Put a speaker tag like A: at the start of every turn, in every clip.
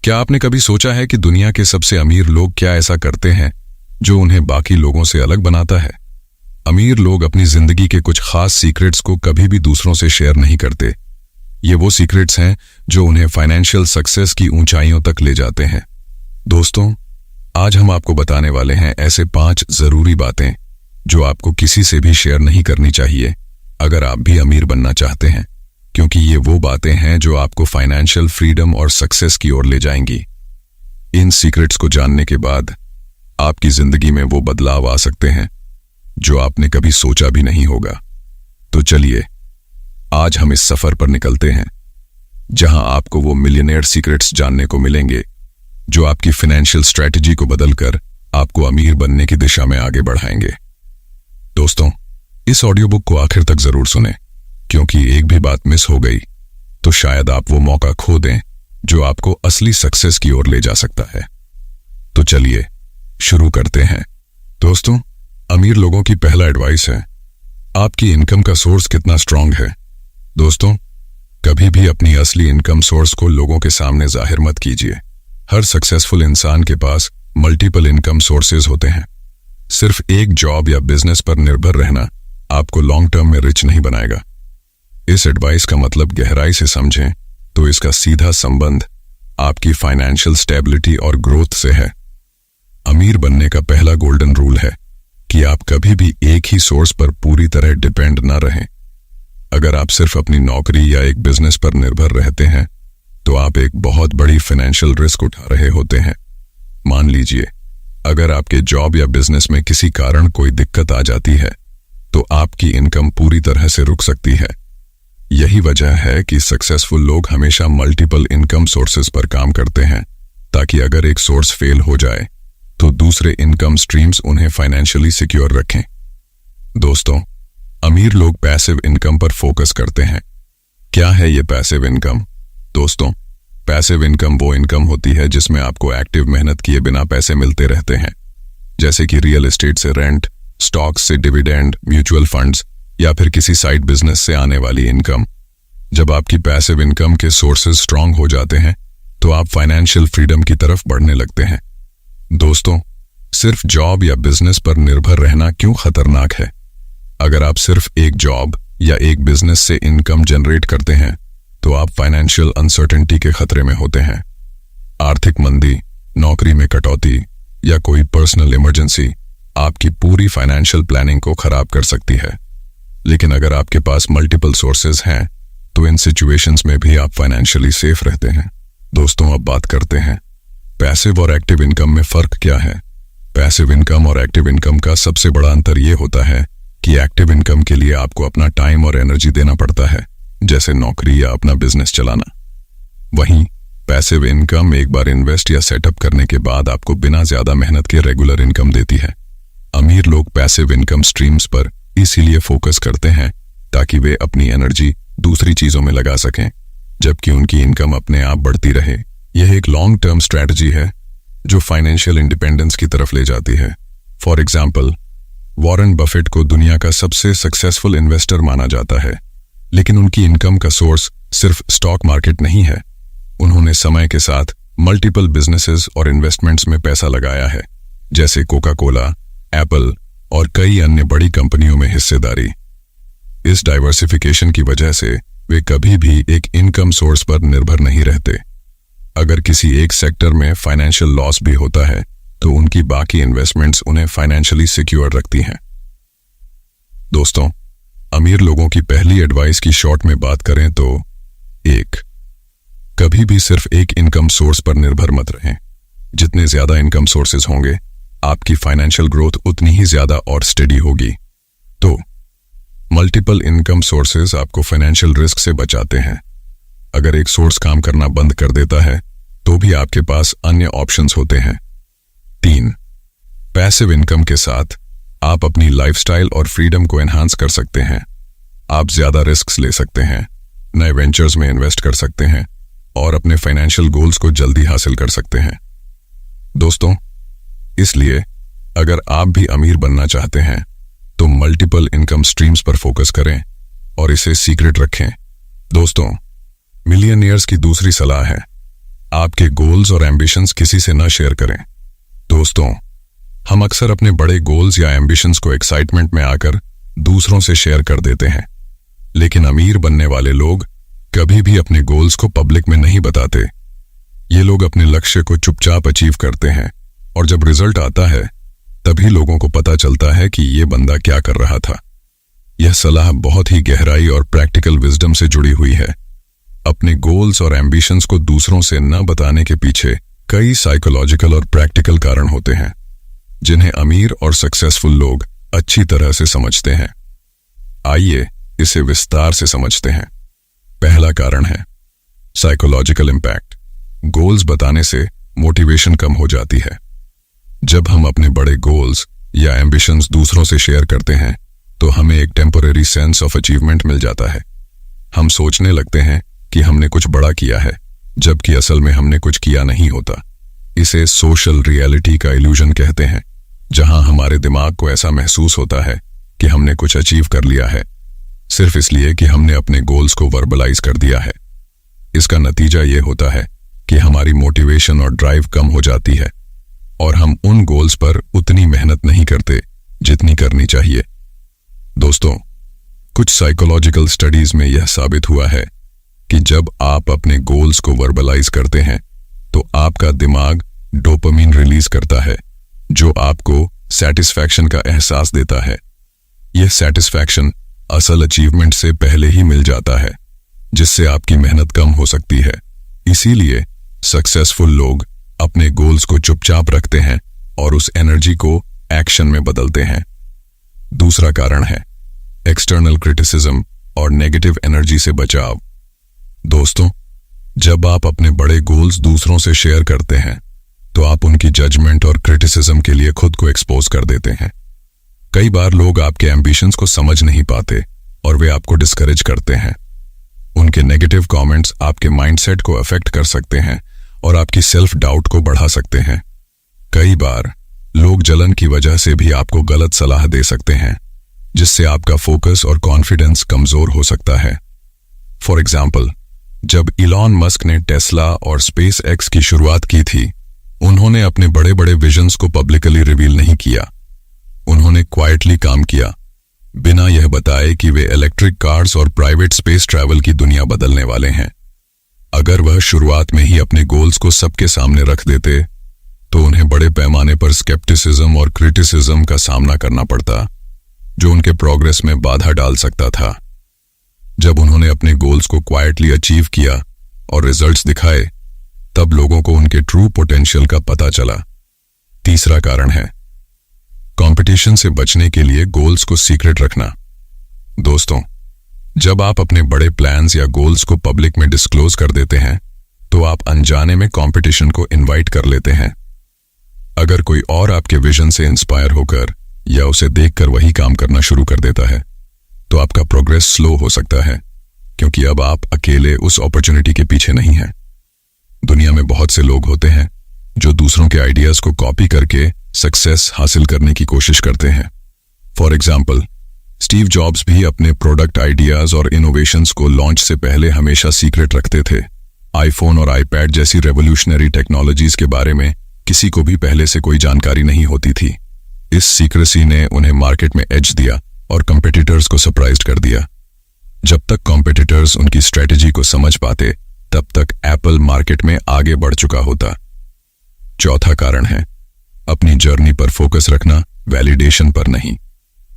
A: क्या आपने कभी सोचा है कि दुनिया के सबसे अमीर लोग क्या ऐसा करते हैं जो उन्हें बाकी लोगों से अलग बनाता है? अमीर लोग अपनी जिंदगी के कुछ खास सीक्रेट्स को कभी भी दूसरों से शेयर नहीं करते। ये वो सीक्रेट्स हैं जो उन्हें फाइनेंशियल सक्सेस की ऊंचाइयों तक ले जाते हैं। दोस्तों, आज हम आपको बताने वाले हैं ऐसे 5 जरूरी बातें जो आपको किसी से भी शेयर नहीं करनी चाहिए अगर आप भी अमीर बनना चाहते हैं, क्योंकि ये वो बातें हैं जो आपको फाइनेंशियल फ्रीडम और सक्सेस की ओर ले जाएंगी। इन सीक्रेट्स को जानने के बाद आपकी जिंदगी में वो बदलाव आ सकते हैं जो आपने कभी सोचा भी नहीं होगा। तो चलिए, आज हम इस सफर पर निकलते हैं जहां आपको वो मिलियनेयर सीक्रेट्स जानने को मिलेंगे जो आपकी फाइनेंशियल स्ट्रैटेजी को बदलकर आपको अमीर बनने की दिशा में आगे बढ़ाएंगे। दोस्तों, इस ऑडियो बुक को आखिर तक जरूर सुनें, क्योंकि एक भी बात मिस हो गई तो शायद आप वो मौका खो दें जो आपको असली सक्सेस की ओर ले जा सकता है। तो चलिए शुरू करते हैं। दोस्तों, अमीर लोगों की पहला एडवाइस है, आपकी इनकम का सोर्स कितना स्ट्रांग है। दोस्तों, कभी भी अपनी असली इनकम सोर्स को लोगों के सामने जाहिर मत कीजिए। हर सक्सेसफुल इंसान के पास मल्टीपल इनकम सोर्सेज होते हैं। सिर्फ एक जॉब या बिजनेस पर निर्भर रहना आपको लॉन्ग टर्म में रिच नहीं बनाएगा। इस एडवाइस का मतलब गहराई से समझें तो इसका सीधा संबंध आपकी फाइनेंशियल स्टेबिलिटी और ग्रोथ से है। अमीर बनने का पहला गोल्डन रूल है कि आप कभी भी एक ही सोर्स पर पूरी तरह डिपेंड न रहें। अगर आप सिर्फ अपनी नौकरी या एक बिजनेस पर निर्भर रहते हैं तो आप एक बहुत बड़ी फाइनेंशियल रिस्क उठा रहे होते हैं। मान लीजिए, अगर आपके जॉब या बिजनेस में किसी कारण कोई दिक्कत आ जाती है तो आपकी इनकम पूरी तरह से रुक सकती है। यही वजह है कि सक्सेसफुल लोग हमेशा मल्टीपल इनकम सोर्सेज पर काम करते हैं, ताकि अगर एक सोर्स फेल हो जाए तो दूसरे इनकम स्ट्रीम्स उन्हें फाइनेंशियली सिक्योर रखें। दोस्तों, अमीर लोग पैसिव इनकम पर फोकस करते हैं। क्या है ये पैसिव इनकम? दोस्तों, पैसिव इनकम वो इनकम होती है जिसमें आपको एक्टिव मेहनत किए बिना पैसे मिलते रहते हैं, जैसे कि रियल एस्टेट से रेंट, स्टॉक्स से डिविडेंड, म्यूचुअल फंड्स या फिर किसी साइड बिजनेस से आने वाली इनकम। जब आपकी पैसिव इनकम के सोर्सेज स्ट्रांग हो जाते हैं तो आप फाइनेंशियल फ्रीडम की तरफ बढ़ने लगते हैं। दोस्तों, सिर्फ जॉब या बिजनेस पर निर्भर रहना क्यों खतरनाक है? अगर आप सिर्फ एक जॉब या एक बिजनेस से इनकम जनरेट करते हैं तो आप फाइनेंशियल अनसर्टेनिटी के खतरे में होते हैं। आर्थिक मंदी, नौकरी में कटौती या कोई पर्सनल इमरजेंसी आपकी पूरी फाइनेंशियल प्लानिंग को खराब कर सकती है। लेकिन अगर आपके पास मल्टीपल सोर्सेज हैं तो इन सिचुएशंस में भी आप फाइनेंशियली सेफ रहते हैं। दोस्तों, अब बात करते हैं पैसिव और एक्टिव इनकम में फर्क क्या है। पैसिव इनकम और एक्टिव इनकम का सबसे बड़ा अंतर यह होता है कि एक्टिव इनकम के लिए आपको अपना टाइम और एनर्जी देना पड़ता है, जैसे नौकरी या अपना बिजनेस चलाना। वहीं पैसिव इनकम एक बार इन्वेस्ट या सेटअप करने के बाद आपको बिना ज्यादा मेहनत के रेगुलर इनकम देती है। अमीर लोग पैसिव इनकम स्ट्रीम्स पर इसीलिए फोकस करते हैं ताकि वे अपनी एनर्जी दूसरी चीजों में लगा सकें, जबकि उनकी इनकम अपने आप बढ़ती रहे। यह एक लॉन्ग टर्म स्ट्रैटेजी है जो फाइनेंशियल इंडिपेंडेंस की तरफ ले जाती है। फॉर एग्जाम्पल, वॉरेन बफेट को दुनिया का सबसे सक्सेसफुल इन्वेस्टर माना जाता है, लेकिन उनकी इनकम का सोर्स सिर्फ स्टॉक मार्केट नहीं है। उन्होंने समय के साथ मल्टीपल बिजनेसेस और इन्वेस्टमेंट्स में पैसा लगाया है, जैसे कोका कोला, एप्पल और कई अन्य बड़ी कंपनियों में हिस्सेदारी। इस डाइवर्सिफिकेशन की वजह से वे कभी भी एक इनकम सोर्स पर निर्भर नहीं रहते। अगर किसी एक सेक्टर में फाइनेंशियल लॉस भी होता है तो उनकी बाकी इन्वेस्टमेंट्स उन्हें फाइनेंशियली सिक्योर रखती हैं। दोस्तों, अमीर लोगों की पहली एडवाइस की शॉर्ट में बात करें तो 1. कभी भी सिर्फ एक इनकम सोर्स पर निर्भर मत रहें। जितने ज्यादा इनकम सोर्सेज होंगे, आपकी फाइनेंशियल ग्रोथ उतनी ही ज्यादा और स्टेडी होगी। तो मल्टीपल इनकम सोर्सेज आपको फाइनेंशियल रिस्क से बचाते हैं। अगर एक सोर्स काम करना बंद कर देता है तो भी आपके पास अन्य ऑप्शंस होते हैं। 3. पैसिव इनकम के साथ आप अपनी लाइफस्टाइल और फ्रीडम को एनहांस कर सकते हैं। आप ज्यादा रिस्क्स ले सकते हैं, नए वेंचर्स में इन्वेस्ट कर सकते हैं और अपने फाइनेंशियल गोल्स को जल्दी हासिल कर सकते हैं। दोस्तों, इसलिए अगर आप भी अमीर बनना चाहते हैं तो मल्टीपल इनकम स्ट्रीम्स पर फोकस करें और इसे सीक्रेट रखें। दोस्तों, मिलियनियर्स की दूसरी सलाह है, आपके गोल्स और एम्बिशंस किसी से न शेयर करें। दोस्तों, हम अक्सर अपने बड़े गोल्स या एम्बिशंस को एक्साइटमेंट में आकर दूसरों से शेयर कर देते हैं, लेकिन अमीर बनने वाले लोग कभी भी अपने गोल्स को पब्लिक में नहीं बताते। ये लोग अपने लक्ष्य को चुपचाप अचीव करते हैं और जब रिजल्ट आता है तभी लोगों को पता चलता है कि ये बंदा क्या कर रहा था। यह सलाह बहुत ही गहराई और प्रैक्टिकल विजडम से जुड़ी हुई है। अपने गोल्स और एम्बिशंस को दूसरों से न बताने के पीछे कई साइकोलॉजिकल और प्रैक्टिकल कारण होते हैं, जिन्हें अमीर और सक्सेसफुल लोग अच्छी तरह से समझते हैं। आइए इसे विस्तार से समझते हैं। पहला कारण है साइकोलॉजिकल इम्पैक्ट। गोल्स बताने से मोटिवेशन कम हो जाती है। जब हम अपने बड़े गोल्स या एम्बिशंस दूसरों से शेयर करते हैं तो हमें एक टेम्पररी सेंस ऑफ अचीवमेंट मिल जाता है। हम सोचने लगते हैं कि हमने कुछ बड़ा किया है, जबकि असल में हमने कुछ किया नहीं होता। इसे सोशल रियलिटी का इल्यूजन कहते हैं, जहां हमारे दिमाग को ऐसा महसूस होता है कि हमने कुछ अचीव कर लिया है, सिर्फ इसलिए कि हमने अपने गोल्स को वर्बलाइज कर दिया है। इसका नतीजा ये होता है कि हमारी मोटिवेशन और ड्राइव कम हो जाती है और हम उन गोल्स पर उतनी मेहनत नहीं करते जितनी करनी चाहिए। दोस्तों, कुछ साइकोलॉजिकल स्टडीज में यह साबित हुआ है कि जब आप अपने गोल्स को वर्बलाइज करते हैं तो आपका दिमाग डोपामिन रिलीज करता है, जो आपको सैटिस्फैक्शन का एहसास देता है। यह सैटिस्फैक्शन असल अचीवमेंट से पहले ही मिल जाता है, जिससे आपकी मेहनत कम हो सकती है। इसीलिए सक्सेसफुल लोग अपने गोल्स को चुपचाप रखते हैं और उस एनर्जी को एक्शन में बदलते हैं। दूसरा कारण है एक्सटर्नल क्रिटिसिज्म और नेगेटिव एनर्जी से बचाव। दोस्तों, जब आप अपने बड़े गोल्स दूसरों से शेयर करते हैं तो आप उनकी जजमेंट और क्रिटिसिज्म के लिए खुद को एक्सपोज कर देते हैं। कई बार लोग आपके एम्बिशंस को समझ नहीं पाते और वे आपको डिस्करेज करते हैं। उनके नेगेटिव कमेंट्स आपके माइंडसेट को अफेक्ट कर सकते हैं और आपकी सेल्फ डाउट को बढ़ा सकते हैं। कई बार लोग जलन की वजह से भी आपको गलत सलाह दे सकते हैं, जिससे आपका फोकस और कॉन्फिडेंस कमजोर हो सकता है। फॉर एग्जाम्पल, जब इलॉन मस्क ने टेस्ला और स्पेस एक्स की शुरुआत की थी, उन्होंने अपने बड़े बड़े विजन्स को पब्लिकली रिवील नहीं किया। उन्होंने क्वाइटली काम किया, बिना यह बताए कि वे इलेक्ट्रिक कार्स और प्राइवेट स्पेस ट्रैवल की दुनिया बदलने वाले हैं। अगर वह शुरुआत में ही अपने गोल्स को सबके सामने रख देते तो उन्हें बड़े पैमाने पर स्केप्टिसिज्म और क्रिटिसिज्म का सामना करना पड़ता, जो उनके प्रोग्रेस में बाधा डाल सकता था। जब उन्होंने अपने गोल्स को क्वाइटली अचीव किया और रिजल्ट्स दिखाए, तब लोगों को उनके ट्रू पोटेंशियल का पता चला। तीसरा कारण है कंपटीशन से बचने के लिए गोल्स को सीक्रेट रखना। दोस्तों, जब आप अपने बड़े प्लान्स या गोल्स को पब्लिक में डिस्क्लोज कर देते हैं तो आप अनजाने में कंपटीशन को इनवाइट कर लेते हैं। अगर कोई और आपके विजन से इंस्पायर होकर या उसे देखकर वही काम करना शुरू कर देता है तो आपका प्रोग्रेस स्लो हो सकता है, क्योंकि अब आप अकेले उस अपॉर्चुनिटी के पीछे नहीं हैं। दुनिया में बहुत से लोग होते हैं जो दूसरों के आइडियाज को कॉपी करके सक्सेस हासिल करने की कोशिश करते हैं। फॉर एग्जाम्पल, स्टीव जॉब्स भी अपने प्रोडक्ट आइडियाज और इनोवेशंस को लॉन्च से पहले हमेशा सीक्रेट रखते थे। आईफोन और आईपैड जैसी रेवोल्यूशनरी टेक्नोलॉजीज के बारे में किसी को भी पहले से कोई जानकारी नहीं होती थी। इस सीक्रेसी ने उन्हें मार्केट में एज दिया और कंपेटिटर्स को सरप्राइज कर दिया। जब तक कंपेटिटर्स उनकी स्ट्रेटेजी को समझ पाते, तब तक एप्पल मार्केट में आगे बढ़ चुका होता। चौथा कारण है अपनी जर्नी पर फोकस रखना, वैलिडेशन पर नहीं।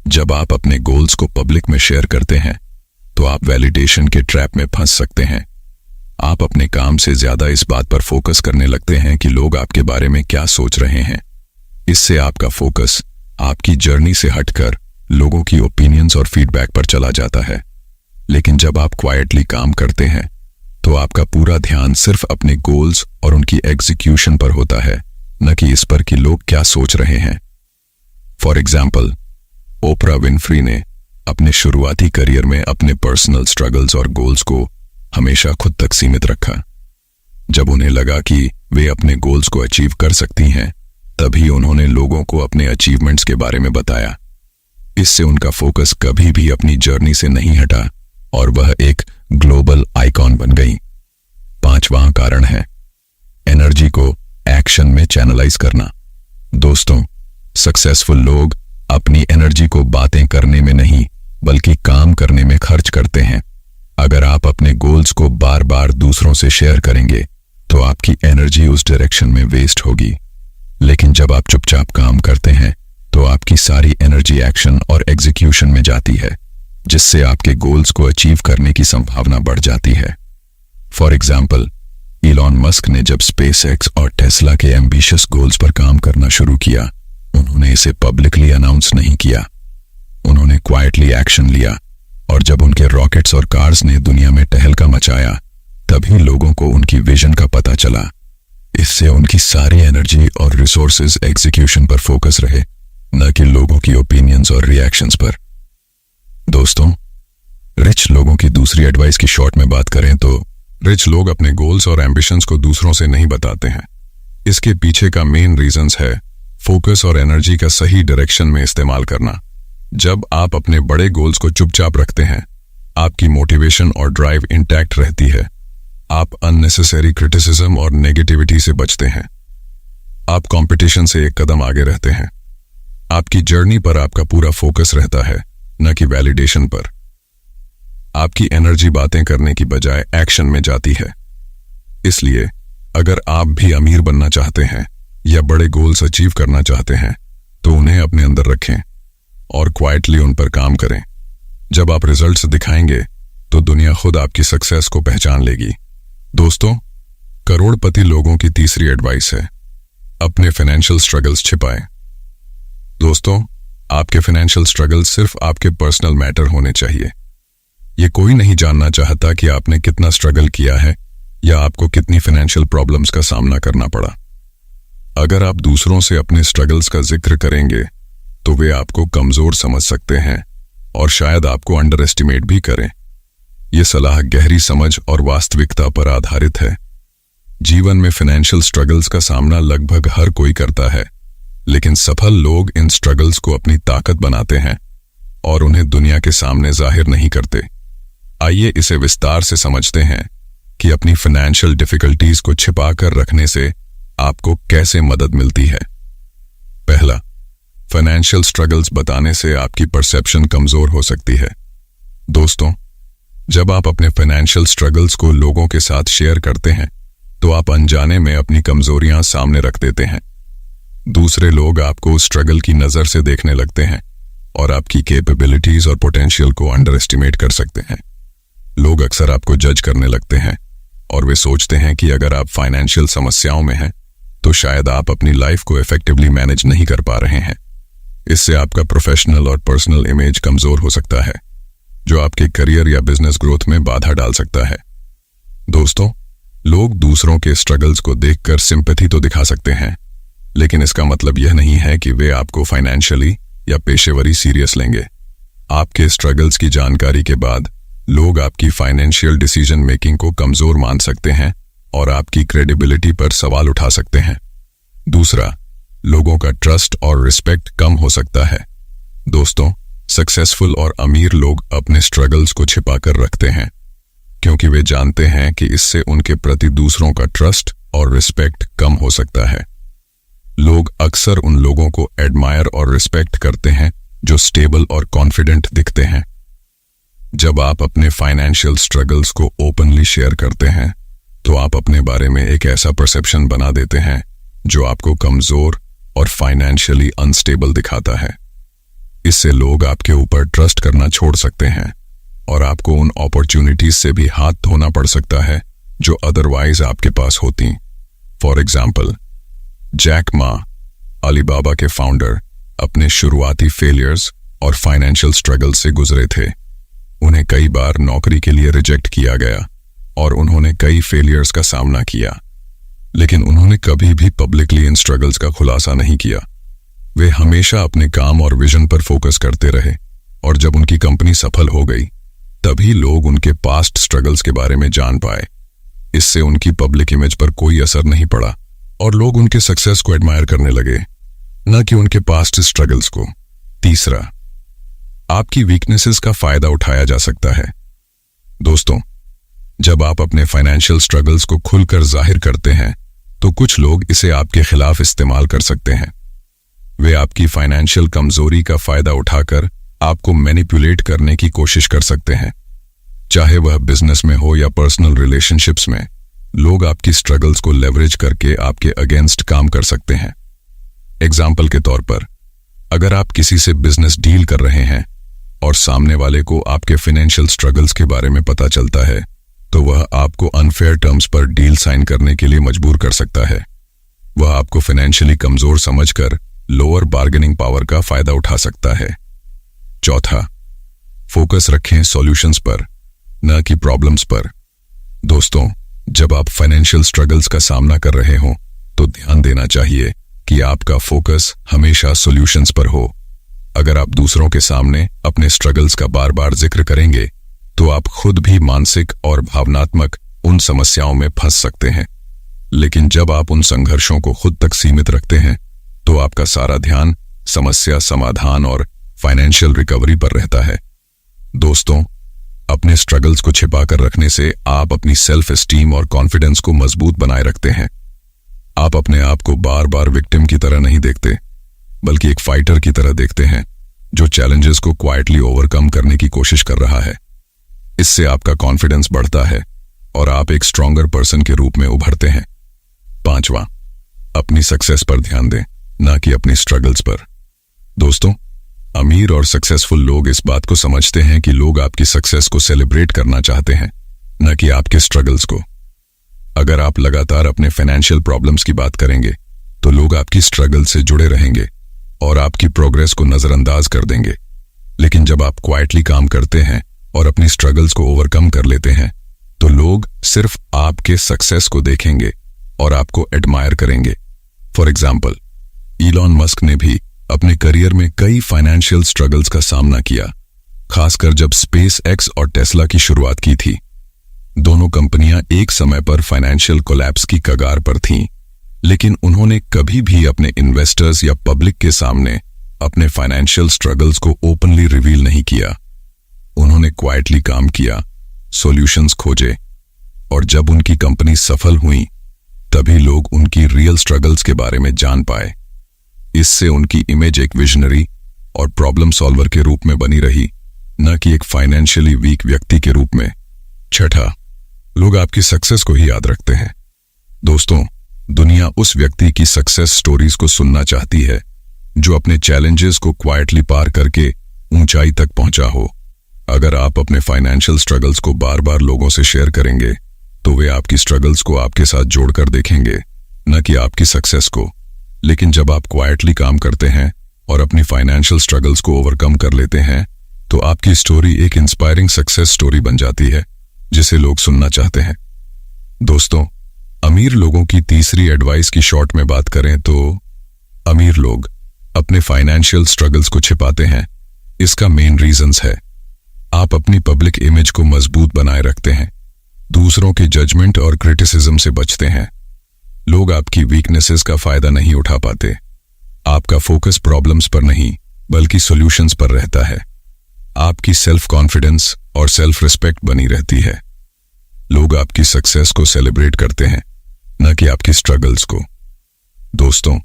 A: जब आप अपने गोल्स को पब्लिक में शेयर करते हैं तो आप वैलिडेशन के ट्रैप में फंस सकते हैं। आप अपने काम से ज्यादा इस बात पर फोकस करने लगते हैं कि लोग आपके बारे में क्या सोच रहे हैं। इससे आपका फोकस आपकी जर्नी से हटकर लोगों की ओपिनियंस और फीडबैक पर चला जाता है। लेकिन जब आप क्वाइटली काम करते हैं तो आपका पूरा ध्यान सिर्फ अपने गोल्स और उनकी एग्जीक्यूशन पर होता है, न कि इस पर कि लोग क्या सोच रहे हैं। फॉर एग्जाम्पल, ओपरा विनफ्री ने अपने शुरुआती करियर में अपने पर्सनल स्ट्रगल्स और गोल्स को हमेशा खुद तक सीमित रखा। जब उन्हें लगा कि वे अपने गोल्स को अचीव कर सकती हैं, तभी उन्होंने लोगों को अपने अचीवमेंट्स के बारे में बताया। इससे उनका फोकस कभी भी अपनी जर्नी से नहीं हटा और वह एक ग्लोबल आइकॉन बन गई। पांचवां कारण है एनर्जी को एक्शन में चैनलाइज करना। दोस्तों, सक्सेसफुल लोग अपनी एनर्जी को बातें करने में नहीं बल्कि काम करने में खर्च करते हैं। अगर आप अपने गोल्स को बार बार दूसरों से शेयर करेंगे तो आपकी एनर्जी उस डायरेक्शन में वेस्ट होगी। लेकिन जब आप चुपचाप काम करते हैं तो आपकी सारी एनर्जी एक्शन और एग्जीक्यूशन में जाती है, जिससे आपके गोल्स को अचीव करने की संभावना बढ़ जाती है। फॉर एग्जाम्पल, इलॉन मस्क ने जब स्पेसएक्स और टेस्ला के एम्बिशियस गोल्स पर काम करना शुरू किया, उन्होंने इसे पब्लिकली अनाउंस नहीं किया। उन्होंने क्वाइटली एक्शन लिया, और जब उनके रॉकेट्स और कार्स ने दुनिया में टहलका मचाया, तभी लोगों को उनकी विजन का पता चला। इससे उनकी सारी एनर्जी और रिसोर्सेज एग्जीक्यूशन पर फोकस रहे, न कि लोगों की ओपिनियंस और रिएक्शंस पर। दोस्तों, रिच लोगों की दूसरी एडवाइस की शॉर्ट में बात करें तो रिच लोग अपने गोल्स और एम्बिशंस को दूसरों से नहीं बताते हैं। इसके पीछे का मेन रीजंस है फोकस और एनर्जी का सही डायरेक्शन में इस्तेमाल करना। जब आप अपने बड़े गोल्स को चुपचाप रखते हैं, आपकी मोटिवेशन और ड्राइव इंटैक्ट रहती है। आप अननेसेसरी क्रिटिसिज्म और नेगेटिविटी से बचते हैं। आप कंपटीशन से एक कदम आगे रहते हैं। आपकी जर्नी पर आपका पूरा फोकस रहता है, न कि वैलिडेशन पर। आपकी एनर्जी बातें करने की बजाय एक्शन में जाती है। इसलिए अगर आप भी अमीर बनना चाहते हैं या बड़े गोल्स अचीव करना चाहते हैं तो उन्हें अपने अंदर रखें और क्वाइटली उन पर काम करें। जब आप रिजल्ट्स दिखाएंगे तो दुनिया खुद आपकी सक्सेस को पहचान लेगी। दोस्तों, करोड़पति लोगों की तीसरी एडवाइस है, अपने फाइनेंशियल स्ट्रगल्स छिपाएं। दोस्तों, आपके फाइनेंशियल स्ट्रगल्स सिर्फ आपके पर्सनल मैटर होने चाहिए। ये कोई नहीं जानना चाहता कि आपने कितना स्ट्रगल किया है या आपको कितनी फाइनेंशियल प्रॉब्लम्स का सामना करना पड़ा। अगर आप दूसरों से अपने स्ट्रगल्स का जिक्र करेंगे तो वे आपको कमजोर समझ सकते हैं और शायद आपको अंडर एस्टिमेट भी करें। यह सलाह गहरी समझ और वास्तविकता पर आधारित है। जीवन में फाइनेंशियल स्ट्रगल्स का सामना लगभग हर कोई करता है, लेकिन सफल लोग इन स्ट्रगल्स को अपनी ताकत बनाते हैं और उन्हें दुनिया के सामने जाहिर नहीं करते। आइए इसे विस्तार से समझते हैं कि अपनी फाइनेंशियल डिफिकल्टीज को छिपा कर रखने से आपको कैसे मदद मिलती है। पहला, फाइनेंशियल स्ट्रगल्स बताने से आपकी परसेप्शन कमजोर हो सकती है। दोस्तों, जब आप अपने फाइनेंशियल स्ट्रगल्स को लोगों के साथ शेयर करते हैं तो आप अनजाने में अपनी कमजोरियां सामने रख देते हैं। दूसरे लोग आपको उस स्ट्रगल की नजर से देखने लगते हैं और आपकी कैपेबिलिटीज और पोटेंशियल को अंडर एस्टिमेट कर सकते हैं। लोग अक्सर आपको जज करने लगते हैं और वे सोचते हैं कि अगर आप फाइनेंशियल समस्याओं में हैं तो शायद आप अपनी लाइफ को इफेक्टिवली मैनेज नहीं कर पा रहे हैं। इससे आपका प्रोफेशनल और पर्सनल इमेज कमजोर हो सकता है, जो आपके करियर या बिजनेस ग्रोथ में बाधा डाल सकता है। दोस्तों, लोग दूसरों के स्ट्रगल्स को देखकर सिंपैथी तो दिखा सकते हैं, लेकिन इसका मतलब यह नहीं है कि वे आपको फाइनेंशियली या पेशेवरी सीरियस लेंगे। आपके स्ट्रगल्स की जानकारी के बाद लोग आपकी फाइनेंशियल डिसीजन मेकिंग को कमजोर मान सकते हैं और आपकी क्रेडिबिलिटी पर सवाल उठा सकते हैं। दूसरा, लोगों का ट्रस्ट और रिस्पेक्ट कम हो सकता है। दोस्तों, सक्सेसफुल और अमीर लोग अपने स्ट्रगल्स को छिपाकर रखते हैं क्योंकि वे जानते हैं कि इससे उनके प्रति दूसरों का ट्रस्ट और रिस्पेक्ट कम हो सकता है। लोग अक्सर उन लोगों को एडमायर और रिस्पेक्ट करते हैं जो स्टेबल और कॉन्फिडेंट दिखते हैं। जब आप अपने फाइनेंशियल स्ट्रगल्स को ओपनली शेयर करते हैं तो आप अपने बारे में एक ऐसा परसेप्शन बना देते हैं जो आपको कमजोर और फाइनेंशियली अनस्टेबल दिखाता है। इससे लोग आपके ऊपर ट्रस्ट करना छोड़ सकते हैं और आपको उन अपॉर्चुनिटीज से भी हाथ धोना पड़ सकता है जो अदरवाइज आपके पास होती। For example, Jack Ma, Alibaba के फाउंडर, अपने शुरुआती फेलियर्स और फाइनेंशियल स्ट्रगल से गुजरे थे। उन्हें कई बार नौकरी के लिए रिजेक्ट किया गया और उन्होंने कई फेलियर्स का सामना किया, लेकिन उन्होंने कभी भी पब्लिकली इन स्ट्रगल्स का खुलासा नहीं किया। वे हमेशा अपने काम और विजन पर फोकस करते रहे और जब उनकी कंपनी सफल हो गई तभी लोग उनके पास्ट स्ट्रगल्स के बारे में जान पाए। इससे उनकी पब्लिक इमेज पर कोई असर नहीं पड़ा और लोग उनके सक्सेस को एडमायर करने लगे, न कि उनके पास्ट स्ट्रगल्स को। तीसरा, आपकी वीकनेसेस का फायदा उठाया जा सकता है। दोस्तों, जब आप अपने फाइनेंशियल स्ट्रगल्स को खुलकर जाहिर करते हैं तो कुछ लोग इसे आपके खिलाफ इस्तेमाल कर सकते हैं। वे आपकी फाइनेंशियल कमजोरी का फायदा उठाकर आपको मैनिपुलेट करने की कोशिश कर सकते हैं। चाहे वह बिजनेस में हो या पर्सनल रिलेशनशिप्स में, लोग आपकी स्ट्रगल्स को लेवरेज करके आपके अगेंस्ट काम कर सकते हैं। एग्जाम्पल के तौर पर, अगर आप किसी से बिजनेस डील कर रहे हैं और सामने वाले को आपके फाइनेंशियल स्ट्रगल्स के बारे में पता चलता है, तो वह आपको अनफेयर टर्म्स पर डील साइन करने के लिए मजबूर कर सकता है। वह आपको फाइनेंशियली कमजोर समझकर लोअर बार्गेनिंग पावर का फायदा उठा सकता है। चौथा, फोकस रखें सॉल्यूशंस पर, न कि प्रॉब्लम्स पर। दोस्तों, जब आप फाइनेंशियल स्ट्रगल्स का सामना कर रहे हो तो ध्यान देना चाहिए कि आपका फोकस हमेशा सॉल्यूशंस पर हो। अगर आप दूसरों के सामने अपने स्ट्रगल्स का बार बार जिक्र करेंगे तो आप खुद भी मानसिक और भावनात्मक उन समस्याओं में फंस सकते हैं। लेकिन जब आप उन संघर्षों को खुद तक सीमित रखते हैं तो आपका सारा ध्यान समस्या समाधान और फाइनेंशियल रिकवरी पर रहता है। दोस्तों, अपने स्ट्रगल्स को छिपाकर रखने से आप अपनी सेल्फ एस्टीम और कॉन्फिडेंस को मजबूत बनाए रखते हैं। आप अपने आप को बार बार विक्टिम की तरह नहीं देखते, बल्कि एक फाइटर की तरह देखते हैं जो चैलेंजेस को क्वाइटली ओवरकम करने की कोशिश कर रहा है। इससे आपका कॉन्फिडेंस बढ़ता है और आप एक स्ट्रॉन्गर पर्सन के रूप में उभरते हैं। पांचवा, अपनी सक्सेस पर ध्यान दें, ना कि अपनी स्ट्रगल्स पर। दोस्तों, अमीर और सक्सेसफुल लोग इस बात को समझते हैं कि लोग आपकी सक्सेस को सेलिब्रेट करना चाहते हैं, न कि आपके स्ट्रगल्स को। अगर आप लगातार अपने फाइनेंशियल प्रॉब्लम्स की बात करेंगे तो लोग आपकी स्ट्रगल से जुड़े रहेंगे और आपकी प्रोग्रेस को नजरअंदाज कर देंगे। लेकिन जब आप क्वाइटली काम करते हैं और अपनी स्ट्रगल्स को ओवरकम कर लेते हैं तो लोग सिर्फ आपके सक्सेस को देखेंगे और आपको एडमायर करेंगे। फॉर एग्जाम्पल, इलॉन मस्क ने भी अपने करियर में कई फाइनेंशियल स्ट्रगल्स का सामना किया, खासकर जब स्पेस एक्स और टेस्ला की शुरुआत की थी। दोनों कंपनियां एक समय पर फाइनेंशियल कोलैप्स की कगार पर थीं, लेकिन उन्होंने कभी भी अपने इन्वेस्टर्स या पब्लिक के सामने अपने फाइनेंशियल स्ट्रगल्स को ओपनली रिवील नहीं किया। उन्होंने क्वाइटली काम किया, सॉल्यूशंस खोजे, और जब उनकी कंपनी सफल हुई तभी लोग उनकी रियल स्ट्रगल्स के बारे में जान पाए। इससे उनकी इमेज एक विजनरी और प्रॉब्लम सॉल्वर के रूप में बनी रही, न कि एक फाइनेंशियली वीक व्यक्ति के रूप में। छठा, लोग आपकी सक्सेस को ही याद रखते हैं। दोस्तों, दुनिया उस व्यक्ति की सक्सेस स्टोरीज को सुनना चाहती है जो अपने चैलेंजेस को क्वाइटली पार करके ऊंचाई तक पहुंचा हो। अगर आप अपने फाइनेंशियल स्ट्रगल्स को बार बार लोगों से शेयर करेंगे तो वे आपकी स्ट्रगल्स को आपके साथ जोड़कर देखेंगे, न कि आपकी सक्सेस को। लेकिन जब आप क्वाइटली काम करते हैं और अपनी फाइनेंशियल स्ट्रगल्स को ओवरकम कर लेते हैं तो आपकी स्टोरी एक इंस्पायरिंग सक्सेस स्टोरी बन जाती है जिसे लोग सुनना चाहते हैं। दोस्तों, अमीर लोगों की तीसरी एडवाइस की शॉर्ट में बात करें तो अमीर लोग अपने फाइनेंशियल स्ट्रगल्स को छिपाते हैं। इसका मेन रीजंस है, आप अपनी पब्लिक इमेज को मजबूत बनाए रखते हैं, दूसरों के जजमेंट और क्रिटिसिज्म से बचते हैं। लोग आपकी वीकनेसेस का फायदा नहीं उठा पाते। आपका फोकस प्रॉब्लम्स पर नहीं बल्कि सॉल्यूशंस पर रहता है। आपकी सेल्फ कॉन्फिडेंस और सेल्फ रिस्पेक्ट बनी रहती है। लोग आपकी सक्सेस को सेलिब्रेट करते हैं, न कि आपकी स्ट्रगल्स को। दोस्तों,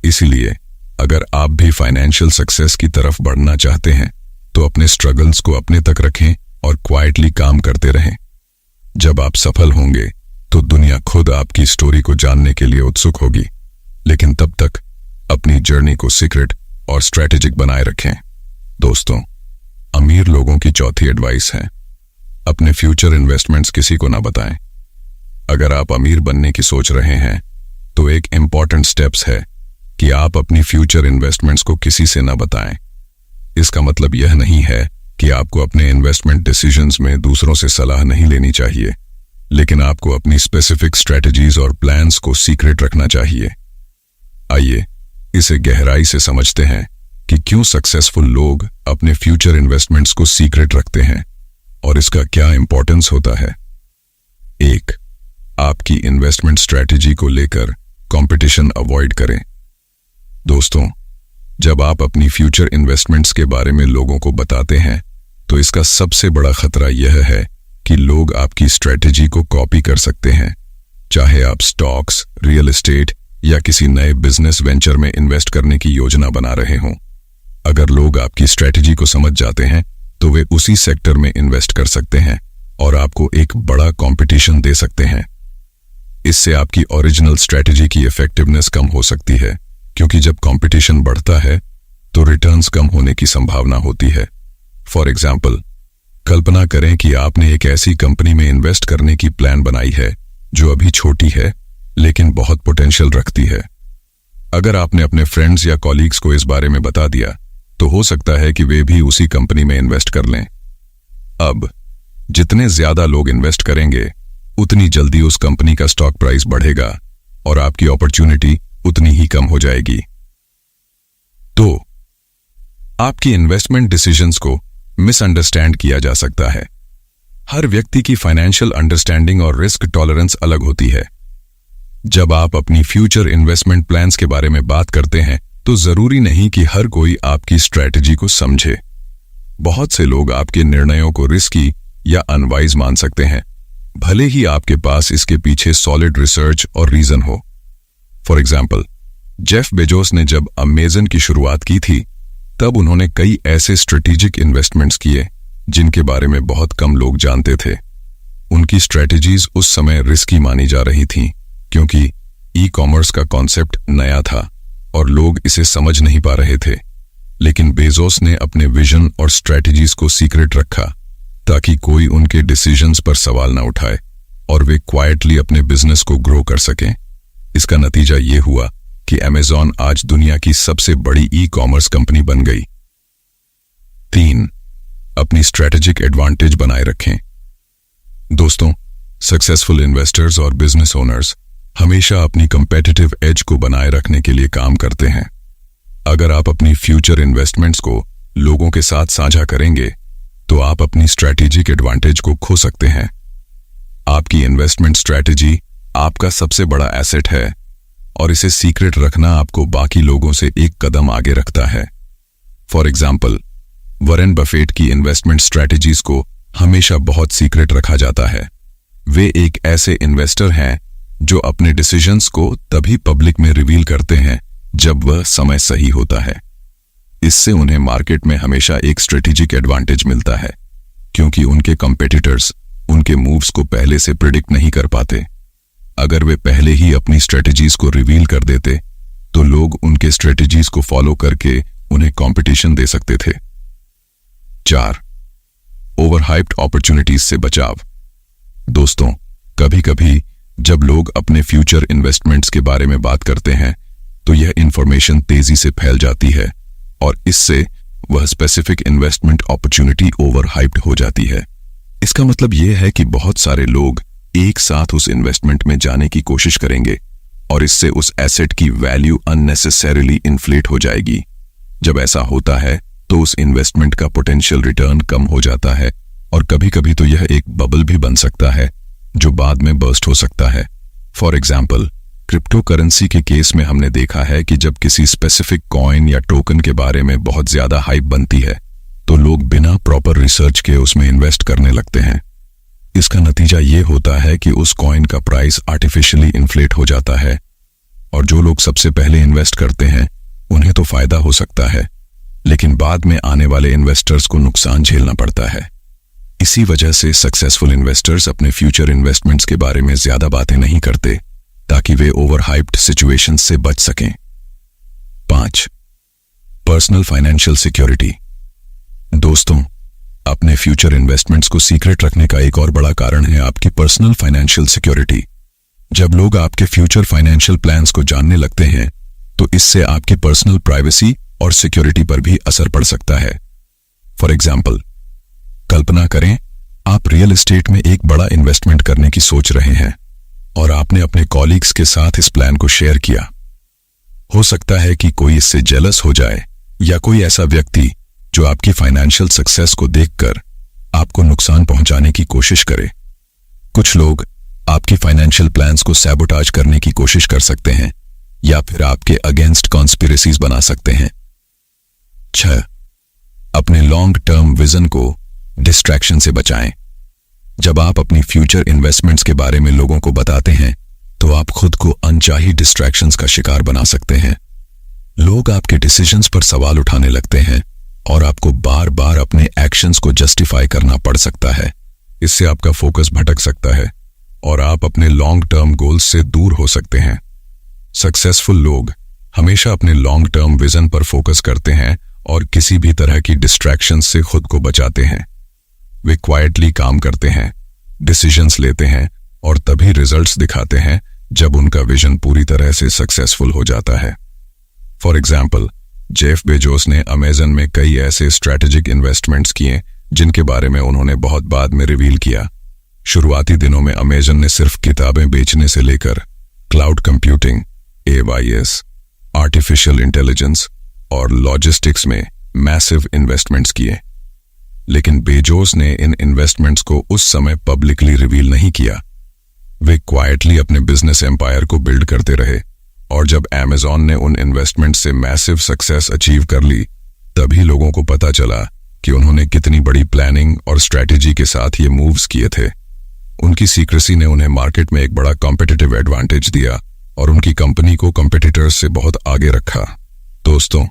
A: इसीलिए अगर आप भी फाइनेंशियल सक्सेस की तरफ बढ़ना चाहते हैं तो अपने स्ट्रगल्स को अपने तक रखें और क्वाइटली काम करते रहें। जब आप सफल होंगे तो दुनिया खुद आपकी स्टोरी को जानने के लिए उत्सुक होगी। लेकिन तब तक अपनी जर्नी को सीक्रेट और स्ट्रेटेजिक बनाए रखें। दोस्तों, अमीर लोगों की चौथी एडवाइस है, अपने फ्यूचर इन्वेस्टमेंट्स किसी को ना बताएं। अगर आप अमीर बनने की सोच रहे हैं तो एक इंपॉर्टेंट स्टेप्स है कि आप अपनी फ्यूचर इन्वेस्टमेंट्स को किसी से ना बताएं। इसका मतलब यह नहीं है कि आपको अपने इन्वेस्टमेंट डिसीजंस में दूसरों से सलाह नहीं लेनी चाहिए, लेकिन आपको अपनी स्पेसिफिक स्ट्रेटजीज और प्लान्स को सीक्रेट रखना चाहिए। आइए इसे गहराई से समझते हैं कि क्यों सक्सेसफुल लोग अपने फ्यूचर इन्वेस्टमेंट्स को सीक्रेट रखते हैं और इसका क्या इंपॉर्टेंस होता है। 1. आपकी इन्वेस्टमेंट स्ट्रेटजी को लेकर कंपटीशन अवॉइड करें। दोस्तों, जब आप अपनी फ्यूचर इन्वेस्टमेंट्स के बारे में लोगों को बताते हैं तो इसका सबसे बड़ा खतरा यह है कि लोग आपकी स्ट्रेटजी को कॉपी कर सकते हैं। चाहे आप स्टॉक्स, रियल एस्टेट या किसी नए बिजनेस वेंचर में इन्वेस्ट करने की योजना बना रहे हों। अगर लोग आपकी स्ट्रैटेजी को समझ जाते हैं तो वे उसी सेक्टर में इन्वेस्ट कर सकते हैं और आपको एक बड़ा कंपटीशन दे सकते हैं। इससे आपकी ओरिजिनल स्ट्रैटेजी की इफेक्टिवनेस कम हो सकती है, क्योंकि जब कंपटीशन बढ़ता है तो रिटर्न्स कम होने की संभावना होती है। फॉर एग्जाम्पल, कल्पना करें कि आपने एक ऐसी कंपनी में इन्वेस्ट करने की प्लान बनाई है जो अभी छोटी है लेकिन बहुत पोटेंशियल रखती है। अगर आपने अपने फ्रेंड्स या कॉलीग्स को इस बारे में बता दिया तो हो सकता है कि वे भी उसी कंपनी में इन्वेस्ट कर लें। अब जितने ज्यादा लोग इन्वेस्ट करेंगे उतनी जल्दी उस कंपनी का स्टॉक प्राइस बढ़ेगा और आपकी अपॉर्चुनिटी उतनी ही कम हो जाएगी। तो आपकी इन्वेस्टमेंट डिसीजंस को मिसअंडरस्टैंड किया जा सकता है। हर व्यक्ति की फाइनेंशियल अंडरस्टैंडिंग और रिस्क टॉलरेंस अलग होती है। जब आप अपनी फ्यूचर इन्वेस्टमेंट प्लान्स के बारे में बात करते हैं तो जरूरी नहीं कि हर कोई आपकी स्ट्रैटेजी को समझे। बहुत से लोग आपके निर्णयों को रिस्की या अनवाइज मान सकते हैं, भले ही आपके पास इसके पीछे सॉलिड रिसर्च और रीजन हो। फॉर एग्जाम्पल, जेफ बेजोस ने जब अमेजन की शुरुआत की थी तब उन्होंने कई ऐसे स्ट्रेटेजिक इन्वेस्टमेंट्स किए जिनके बारे में बहुत कम लोग जानते थे। उनकी स्ट्रेटेजीज उस समय रिस्की मानी जा रही थीं, क्योंकि ई कॉमर्स का कॉन्सेप्ट नया था और लोग इसे समझ नहीं पा रहे थे। लेकिन बेजोस ने अपने विजन और स्ट्रेटेजीज को सीक्रेट रखा ताकि कोई उनके डिसीजंस पर सवाल ना उठाए और वे क्वाइटली अपने बिजनेस को ग्रो कर सकें। इसका नतीजा ये हुआ कि अमेज़न आज दुनिया की सबसे बड़ी ई कॉमर्स कंपनी बन गई। 3. अपनी स्ट्रेटेजिक एडवांटेज बनाए रखें। दोस्तों, सक्सेसफुल इन्वेस्टर्स और बिजनेस ओनर्स हमेशा अपनी कंपेटिटिव एज को बनाए रखने के लिए काम करते हैं। अगर आप अपनी फ्यूचर इन्वेस्टमेंट्स को लोगों के साथ साझा करेंगे तो आप अपनी स्ट्रैटेजिक एडवांटेज को खो सकते हैं। आपकी इन्वेस्टमेंट स्ट्रैटेजी आपका सबसे बड़ा एसेट है और इसे सीक्रेट रखना आपको बाकी लोगों से एक कदम आगे रखता है। फॉर एग्जाम्पल, वॉरेन बफेट की इन्वेस्टमेंट स्ट्रैटेजीज को हमेशा बहुत सीक्रेट रखा जाता है। वे एक ऐसे इन्वेस्टर हैं जो अपने डिसीजंस को तभी पब्लिक में रिवील करते हैं जब वह समय सही होता है। इससे उन्हें मार्केट में हमेशा एक स्ट्रेटेजिक एडवांटेज मिलता है, क्योंकि उनके कंपेटिटर्स उनके मूव्स को पहले से प्रिडिक्ट नहीं कर पाते। अगर वे पहले ही अपनी स्ट्रेटेजीज को रिवील कर देते तो लोग उनके स्ट्रेटेजीज को फॉलो करके उन्हें कंपटीशन दे सकते थे। 4. ओवरहाइप्ड अपॉर्चुनिटीज से बचाव। दोस्तों, कभी कभी जब लोग अपने फ्यूचर इन्वेस्टमेंट्स के बारे में बात करते हैं तो यह इंफॉर्मेशन तेजी से फैल जाती है और इससे वह स्पेसिफिक इन्वेस्टमेंट अपॉर्चुनिटी ओवरहाइप्ड हो जाती है। इसका मतलब यह है कि बहुत सारे लोग एक साथ उस इन्वेस्टमेंट में जाने की कोशिश करेंगे और इससे उस एसेट की वैल्यू अननेसेसरीली इन्फ्लेट हो जाएगी। जब ऐसा होता है तो उस इन्वेस्टमेंट का पोटेंशियल रिटर्न कम हो जाता है और कभी कभी तो यह एक बबल भी बन सकता है जो बाद में बर्स्ट हो सकता है। फॉर एग्जाम्पल, क्रिप्टो करेंसी के केस में हमने देखा है कि जब किसी स्पेसिफिक कॉइन या टोकन के बारे में बहुत ज्यादा हाइप बनती है तो लोग बिना प्रॉपर रिसर्च के उसमें इन्वेस्ट करने लगते हैं। इसका नतीजा ये होता है कि उस कॉइन का प्राइस आर्टिफिशियली इन्फ्लेट हो जाता है और जो लोग सबसे पहले इन्वेस्ट करते हैं उन्हें तो फायदा हो सकता है, लेकिन बाद में आने वाले इन्वेस्टर्स को नुकसान झेलना पड़ता है। इसी वजह से सक्सेसफुल इन्वेस्टर्स अपने फ्यूचर इन्वेस्टमेंट्स के बारे में ज्यादा बातें नहीं करते ताकि वे ओवरहाइप्ड सिचुएशंस से बच सकें। 5. Personal financial security. दोस्तों, अपने फ्यूचर इन्वेस्टमेंट्स को सीक्रेट रखने का एक और बड़ा कारण है आपकी पर्सनल फाइनेंशियल सिक्योरिटी। जब लोग आपके फ्यूचर फाइनेंशियल प्लान्स को जानने लगते हैं तो इससे आपकी पर्सनल प्राइवेसी और सिक्योरिटी पर भी असर पड़ सकता है। फॉर एग्जाम्पल, कल्पना करें आप रियल एस्टेट में एक बड़ा इन्वेस्टमेंट करने की सोच रहे हैं और आपने अपने कॉलीग्स के साथ इस प्लान को शेयर किया। हो सकता है कि कोई इससे जेलस हो जाए या कोई ऐसा व्यक्ति जो आपकी फाइनेंशियल सक्सेस को देखकर आपको नुकसान पहुंचाने की कोशिश करे। कुछ लोग आपकी फाइनेंशियल प्लान्स को सैबोटाज करने की कोशिश कर सकते हैं या फिर आपके अगेंस्ट कॉन्स्पिरेसीज बना सकते हैं। 6. अपने लॉन्ग टर्म विजन को डिस्ट्रैक्शन से बचाएं। जब आप अपनी फ्यूचर इन्वेस्टमेंट्स के बारे में लोगों को बताते हैं तो आप खुद को अनचाही डिस्ट्रैक्शंस का शिकार बना सकते हैं। लोग आपके डिसीजंस पर सवाल उठाने लगते हैं और आपको बार बार अपने एक्शंस को जस्टिफाई करना पड़ सकता है। इससे आपका फोकस भटक सकता है और आप अपने लॉन्ग टर्म गोल्स से दूर हो सकते हैं। सक्सेसफुल लोग हमेशा अपने लॉन्ग टर्म विजन पर फोकस करते हैं और किसी भी तरह की डिस्ट्रैक्शंस से खुद को बचाते हैं। वे क्वाइटली काम करते हैं, डिसीजंस लेते हैं और तभी रिजल्ट्स दिखाते हैं जब उनका विजन पूरी तरह से सक्सेसफुल हो जाता है। फॉर एग्जाम्पल, जेफ बेजोस ने अमेजन में कई ऐसे स्ट्रैटेजिक इन्वेस्टमेंट्स किए जिनके बारे में उन्होंने बहुत बाद में रिवील किया। शुरुआती दिनों में अमेजन ने सिर्फ किताबें बेचने से लेकर cloud computing, AIS, artificial intelligence और लॉजिस्टिक्स में मैसिव इन्वेस्टमेंट्स किए। लेकिन बेजोस ने इन इन्वेस्टमेंट्स को उस समय पब्लिकली रिवील नहीं किया। वे क्वाइटली अपने बिजनेस एम्पायर को बिल्ड करते रहे और जब अमेज़न ने उन इन्वेस्टमेंट से मैसिव सक्सेस अचीव कर ली, तभी लोगों को पता चला कि उन्होंने कितनी बड़ी प्लानिंग और स्ट्रैटेजी के साथ ये मूव्स किए थे। उनकी सीक्रेसी ने उन्हें मार्केट में एक बड़ा कॉम्पिटिटिव एडवांटेज दिया और उनकी कंपनी को कॉम्पिटिटर्स से बहुत आगे रखा। दोस्तों,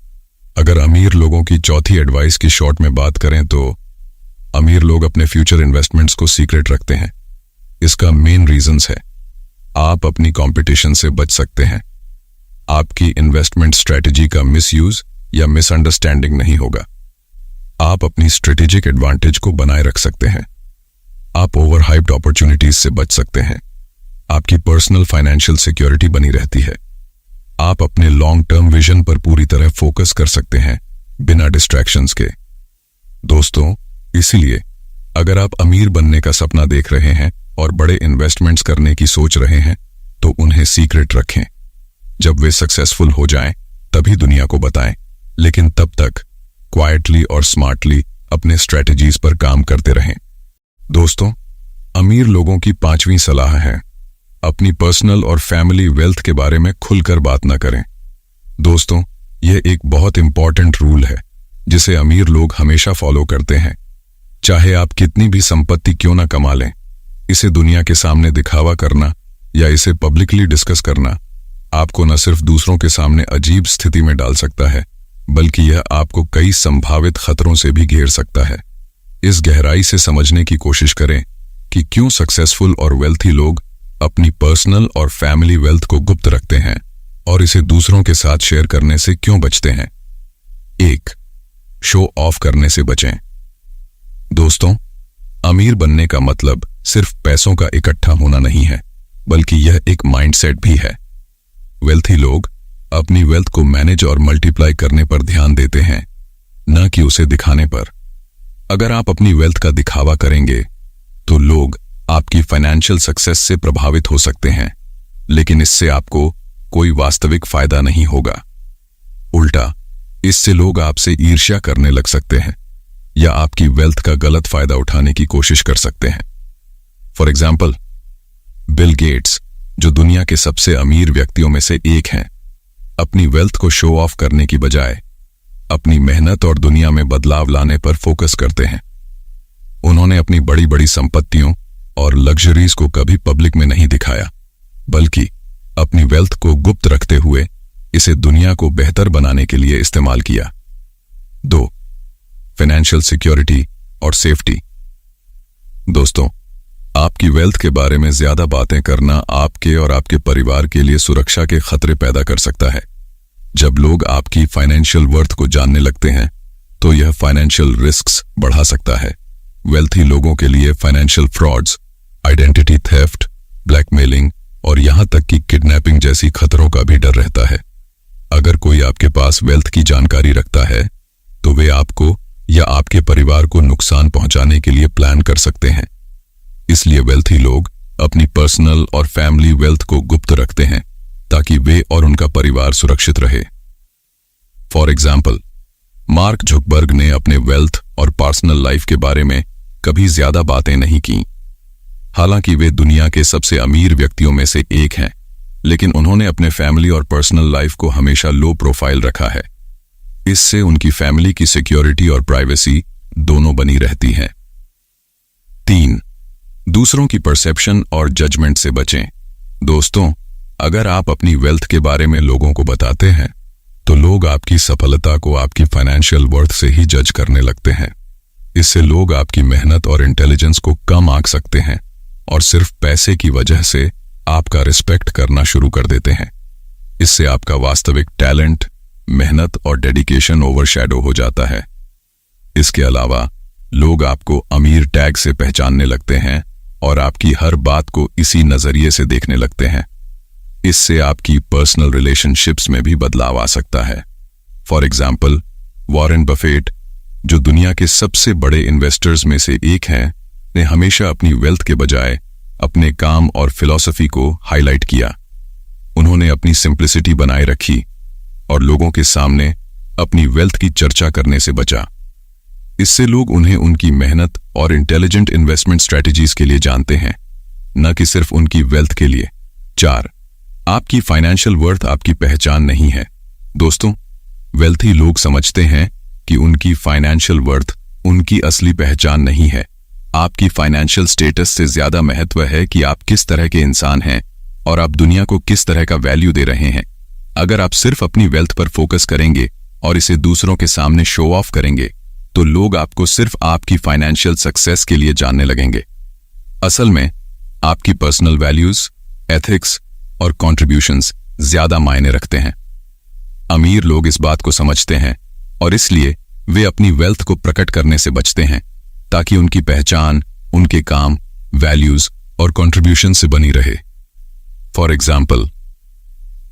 A: अगर अमीर लोगों की चौथी एडवाइस की शॉर्ट में बात करें तो अमीर लोग अपने फ्यूचर इन्वेस्टमेंट्स को सीक्रेट रखते हैं। इसका मेन रीजंस है, आप अपनी कंपटीशन से बच सकते हैं। आपकी इन्वेस्टमेंट स्ट्रेटजी का मिसयूज या मिसअंडरस्टैंडिंग नहीं होगा। आप अपनी स्ट्रेटेजिक एडवांटेज को बनाए रख सकते हैं। आप ओवरहाइप्ड अपॉर्चुनिटीज से बच सकते हैं। आपकी पर्सनल फाइनेंशियल सिक्योरिटी बनी रहती है। आप अपने लॉन्ग टर्म विजन पर पूरी तरह फोकस कर सकते हैं बिना डिस्ट्रैक्शंस के। दोस्तों, इसीलिए अगर आप अमीर बनने का सपना देख रहे हैं और बड़े इन्वेस्टमेंट्स करने की सोच रहे हैं तो उन्हें सीक्रेट रखें। जब वे सक्सेसफुल हो जाएं तभी दुनिया को बताएं, लेकिन तब तक क्वाइटली और स्मार्टली अपने स्ट्रेटजीज पर काम करते रहें। दोस्तों, अमीर लोगों की 5वीं सलाह है, अपनी पर्सनल और फैमिली वेल्थ के बारे में खुलकर बात न करें। दोस्तों, यह एक बहुत इंपॉर्टेंट रूल है जिसे अमीर लोग हमेशा फॉलो करते हैं। चाहे आप कितनी भी संपत्ति क्यों ना कमा लें, इसे दुनिया के सामने दिखावा करना या इसे पब्लिकली डिस्कस करना आपको न सिर्फ दूसरों के सामने अजीब स्थिति में डाल सकता है, बल्कि यह आपको कई संभावित खतरों से भी घेर सकता है। इस गहराई से समझने की कोशिश करें कि क्यों सक्सेसफुल और वेल्थी लोग अपनी पर्सनल और फैमिली वेल्थ को गुप्त रखते हैं और इसे दूसरों के साथ शेयर करने से क्यों बचते हैं। 1. शो ऑफ करने से बचें। दोस्तों, अमीर बनने का मतलब सिर्फ पैसों का इकट्ठा होना नहीं है, बल्कि यह एक माइंडसेट भी है। वेल्थी लोग अपनी वेल्थ को मैनेज और मल्टीप्लाई करने पर ध्यान देते हैं, न कि उसे दिखाने पर। अगर आप अपनी वेल्थ का दिखावा करेंगे तो लोग आपकी फाइनेंशियल सक्सेस से प्रभावित हो सकते हैं, लेकिन इससे आपको कोई वास्तविक फायदा नहीं होगा। उल्टा, इससे लोग आपसे ईर्ष्या करने लग सकते हैं या आपकी वेल्थ का गलत फायदा उठाने की कोशिश कर सकते हैं। फॉर एग्जाम्पल, बिल गेट्स, जो दुनिया के सबसे अमीर व्यक्तियों में से एक हैं, अपनी वेल्थ को शो ऑफ करने की बजाय अपनी मेहनत और दुनिया में बदलाव लाने पर फोकस करते हैं। उन्होंने अपनी बड़ी बड़ी संपत्तियों और लग्जरीज को कभी पब्लिक में नहीं दिखाया, बल्कि अपनी वेल्थ को गुप्त रखते हुए इसे दुनिया को बेहतर बनाने के लिए इस्तेमाल किया। 2. फाइनेंशियल सिक्योरिटी और सेफ्टी। दोस्तों, आपकी वेल्थ के बारे में ज्यादा बातें करना आपके और आपके परिवार के लिए सुरक्षा के खतरे पैदा कर सकता है। जब लोग आपकी फाइनेंशियल वर्थ को जानने लगते हैं तो यह फाइनेंशियल रिस्क्स बढ़ा सकता है। वेल्थी लोगों के लिए financial frauds, identity theft, blackmailing और यहां तक कि किडनैपिंग जैसी खतरों का भी डर रहता है। अगर कोई आपके पास वेल्थ की जानकारी रखता है तो वे आपको या आपके परिवार को नुकसान पहुंचाने के लिए प्लान कर सकते हैं। इसलिए वेल्थी लोग अपनी पर्सनल और फैमिली वेल्थ को गुप्त रखते हैं ताकि वे और उनका परिवार सुरक्षित रहे। फॉर एग्जाम्पल, मार्क जुकबर्ग ने अपने वेल्थ और पर्सनल लाइफ के बारे में कभी ज्यादा बातें नहीं की। हालांकि वे दुनिया के सबसे अमीर व्यक्तियों में से एक हैं, लेकिन उन्होंने अपने फैमिली और पर्सनल लाइफ को हमेशा लो प्रोफाइल रखा है। इससे उनकी फैमिली की सिक्योरिटी और प्राइवेसी दोनों बनी रहती हैं। 3. दूसरों की परसेप्शन और जजमेंट से बचें। दोस्तों, अगर आप अपनी वेल्थ के बारे में लोगों को बताते हैं तो लोग आपकी सफलता को आपकी फाइनेंशियल वर्थ से ही जज करने लगते हैं। इससे लोग आपकी मेहनत और इंटेलिजेंस को कम आंक सकते हैं और सिर्फ पैसे की वजह से आपका रिस्पेक्ट करना शुरू कर देते हैं। इससे आपका वास्तविक टैलेंट, मेहनत और डेडिकेशन ओवरशैडो हो जाता है। इसके अलावा लोग आपको अमीर टैग से पहचानने लगते हैं और आपकी हर बात को इसी नजरिए से देखने लगते हैं। इससे आपकी पर्सनल रिलेशनशिप्स में भी बदलाव आ सकता है। फॉर एग्जाम्पल, वॉरेन बफेट, जो दुनिया के सबसे बड़े इन्वेस्टर्स में से एक हैं, ने हमेशा अपनी वेल्थ के बजाय अपने काम और फिलॉसफी को हाईलाइट किया। उन्होंने अपनी सिंप्लिसिटी बनाए रखी और लोगों के सामने अपनी वेल्थ की चर्चा करने से बचा। इससे लोग उन्हें उनकी मेहनत और इंटेलिजेंट इन्वेस्टमेंट स्ट्रेटजीज के लिए जानते हैं, न कि सिर्फ उनकी वेल्थ के लिए। 4. आपकी फाइनेंशियल वर्थ आपकी पहचान नहीं है। दोस्तों, वेल्थी लोग समझते हैं कि उनकी फाइनेंशियल वर्थ उनकी असली पहचान नहीं है। आपकी फाइनेंशियल स्टेटस से ज्यादा महत्व है कि आप किस तरह के इंसान हैं और आप दुनिया को किस तरह का वैल्यू दे रहे हैं। अगर आप सिर्फ अपनी वेल्थ पर फोकस करेंगे और इसे दूसरों के सामने शो ऑफ करेंगे तो लोग आपको सिर्फ आपकी फाइनेंशियल सक्सेस के लिए जानने लगेंगे। असल में आपकी पर्सनल वैल्यूज, एथिक्स और कॉन्ट्रीब्यूशंस ज्यादा मायने रखते हैं। अमीर लोग इस बात को समझते हैं और इसलिए वे अपनी वेल्थ को प्रकट करने से बचते हैं ताकि उनकी पहचान उनके काम, वैल्यूज और कॉन्ट्रीब्यूशन से बनी रहे। फॉर एग्जाम्पल,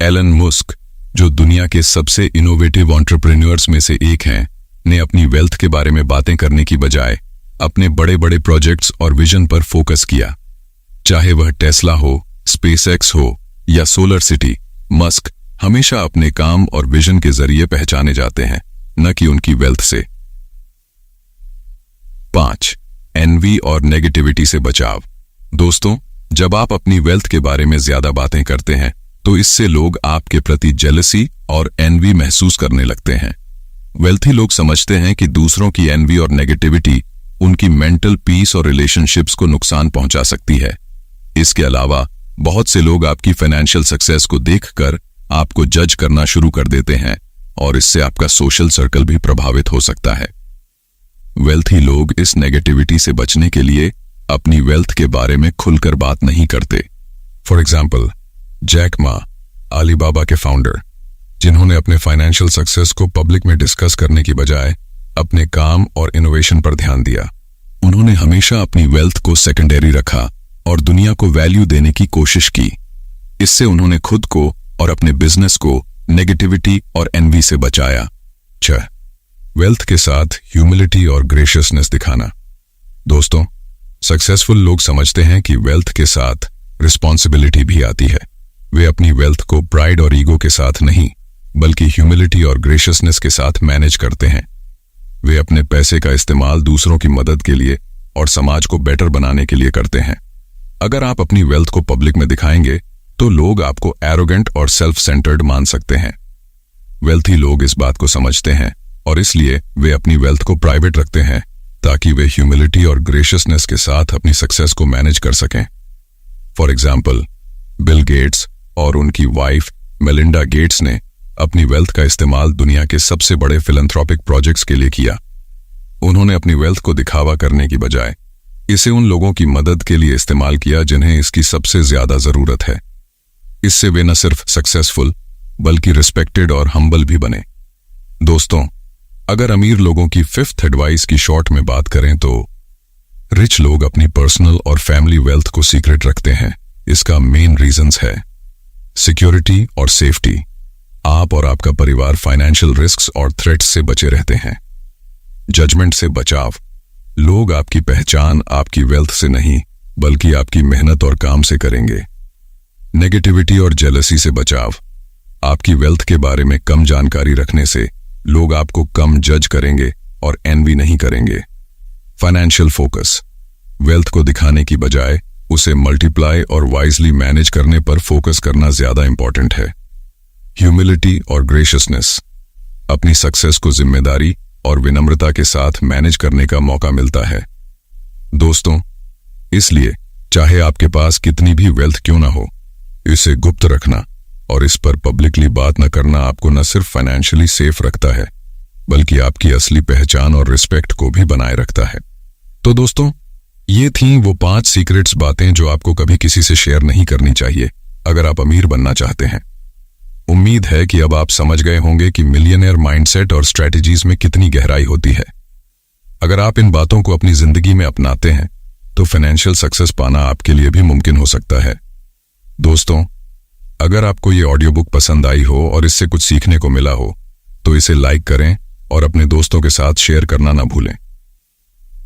A: एलन मस्क, जो दुनिया के सबसे इनोवेटिव एंटरप्रेन्योर्स में से एक हैं, ने अपनी वेल्थ के बारे में बातें करने की बजाय अपने बड़े बड़े प्रोजेक्ट्स और विजन पर फोकस किया। चाहे वह टेस्ला हो, स्पेसएक्स हो या सोलर सिटी, मस्क हमेशा अपने काम और विजन के जरिए पहचाने जाते हैं, न कि उनकी वेल्थ से। 5. एनवी और नेगेटिविटी से बचाव। दोस्तों, जब आप अपनी वेल्थ के बारे में ज्यादा बातें करते हैं तो इससे लोग आपके प्रति जेलसी और एनवी महसूस करने लगते हैं। वेल्थी लोग समझते हैं कि दूसरों की एनवी और नेगेटिविटी उनकी मेंटल पीस और रिलेशनशिप्स को नुकसान पहुंचा सकती है। इसके अलावा बहुत से लोग आपकी फाइनेंशियल सक्सेस को देखकर आपको जज करना शुरू कर देते हैं और इससे आपका सोशल सर्कल भी प्रभावित हो सकता है। वेल्थी लोग इस नेगेटिविटी से बचने के लिए अपनी वेल्थ के बारे में खुलकर बात नहीं करते। For example, Jack Ma, Alibaba के फाउंडर, जिन्होंने अपने फाइनेंशियल सक्सेस को पब्लिक में डिस्कस करने की बजाय अपने काम और इनोवेशन पर ध्यान दिया। उन्होंने हमेशा अपनी वेल्थ को सेकेंडरी रखा और दुनिया को वैल्यू देने की कोशिश की। इससे उन्होंने खुद को और अपने बिजनेस को नेगेटिविटी और एनवी से बचाया। 6. वेल्थ के साथ ह्यूमिलिटी और ग्रेशियसनेस दिखाना। दोस्तों, सक्सेसफुल लोग समझते हैं कि वेल्थ के साथ रिस्पॉन्सिबिलिटी भी आती है। वे अपनी वेल्थ को प्राइड और ईगो के साथ नहीं, बल्कि ह्यूमिलिटी और ग्रेशियसनेस के साथ मैनेज करते हैं। वे अपने पैसे का इस्तेमाल दूसरों की मदद के लिए और समाज को बेटर बनाने के लिए करते हैं। अगर आप अपनी वेल्थ को पब्लिक में दिखाएंगे तो लोग आपको एरोगेंट और सेल्फ सेंटर्ड मान सकते हैं। वेल्थी लोग इस बात को समझते हैं और इसलिए वे अपनी वेल्थ को प्राइवेट रखते हैं ताकि वे ह्यूमिलिटी और ग्रेशियसनेस के साथ अपनी सक्सेस को मैनेज कर सकें। फॉर एग्जाम्पल, बिल गेट्स और उनकी वाइफ मेलिंडा गेट्स ने अपनी वेल्थ का इस्तेमाल दुनिया के सबसे बड़े फिलैंथ्रोपिक प्रोजेक्ट्स के लिए किया। उन्होंने अपनी वेल्थ को दिखावा करने की बजाय इसे उन लोगों की मदद के लिए इस्तेमाल किया जिन्हें इसकी सबसे ज्यादा जरूरत है। इससे वे न सिर्फ सक्सेसफुल बल्कि रिस्पेक्टेड और हम्बल भी बने। दोस्तों, अगर अमीर लोगों की 5th एडवाइस की शॉर्ट में बात करें तो रिच लोग अपनी पर्सनल और फैमिली वेल्थ को सीक्रेट रखते हैं। इसका मेन रीजंस है सिक्योरिटी और सेफ्टी। आप और आपका परिवार फाइनेंशियल रिस्क्स और थ्रेट्स से बचे रहते हैं। जजमेंट से बचाव। लोग आपकी पहचान आपकी वेल्थ से नहीं बल्कि आपकी मेहनत और काम से करेंगे। नेगेटिविटी और जेलसी से बचाव। आपकी वेल्थ के बारे में कम जानकारी रखने से लोग आपको कम जज करेंगे और एनवी नहीं करेंगे। Financial focus. वेल्थ को दिखाने की बजाय उसे मल्टीप्लाई और वाइजली मैनेज करने पर फोकस करना ज्यादा इंपॉर्टेंट है। ह्यूमिलिटी और ग्रेशियसनेस। अपनी सक्सेस को जिम्मेदारी और विनम्रता के साथ मैनेज करने का मौका मिलता है। दोस्तों, इसलिए चाहे आपके पास कितनी भी वेल्थ क्यों ना हो, इसे गुप्त रखना और इस पर पब्लिकली बात न करना आपको न सिर्फ फाइनेंशियली सेफ रखता है बल्कि आपकी असली पहचान और रिस्पेक्ट को भी बनाए रखता है। तो दोस्तों, ये थीं वो 5 सीक्रेट्स बातें जो आपको कभी किसी से शेयर नहीं करनी चाहिए अगर आप अमीर बनना चाहते हैं। उम्मीद है कि अब आप समझ गए होंगे कि मिलियनेयर माइंडसेट और स्ट्रैटेजीज में कितनी गहराई होती है। अगर आप इन बातों को अपनी जिंदगी में अपनाते हैं तो फाइनेंशियल सक्सेस पाना आपके लिए भी मुमकिन हो सकता है। दोस्तों, अगर आपको ये ऑडियो बुक पसंद आई हो और इससे कुछ सीखने को मिला हो तो इसे लाइक करें और अपने दोस्तों के साथ शेयर करना ना भूलें।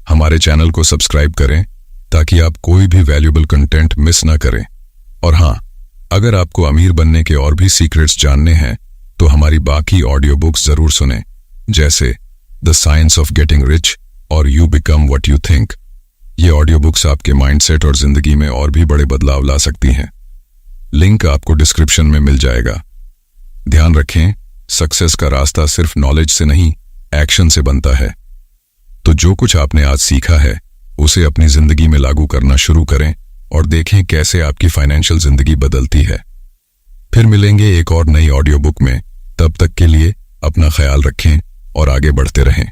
A: हमारे चैनल को सब्सक्राइब करें ताकि आप कोई भी वैल्यूएबल कंटेंट मिस ना करें। और हाँ, अगर आपको अमीर बनने के और भी सीक्रेट्स जानने हैं तो हमारी बाकी ऑडियो बुक्स जरूर सुनें, जैसे the science of getting rich और you become what you think. ये ऑडियो बुक्स आपके माइंडसेट और जिंदगी में और भी बड़े बदलाव ला सकती हैं। लिंक आपको डिस्क्रिप्शन में मिल जाएगा। ध्यान रखें, सक्सेस का रास्ता सिर्फ नॉलेज से नहीं, एक्शन से बनता है। तो जो कुछ आपने आज सीखा है उसे अपनी जिंदगी में लागू करना शुरू करें और देखें कैसे आपकी फाइनेंशियल जिंदगी बदलती है। फिर मिलेंगे एक और नई ऑडियो बुक में। तब तक के लिए अपना ख्याल रखें और आगे बढ़ते रहें।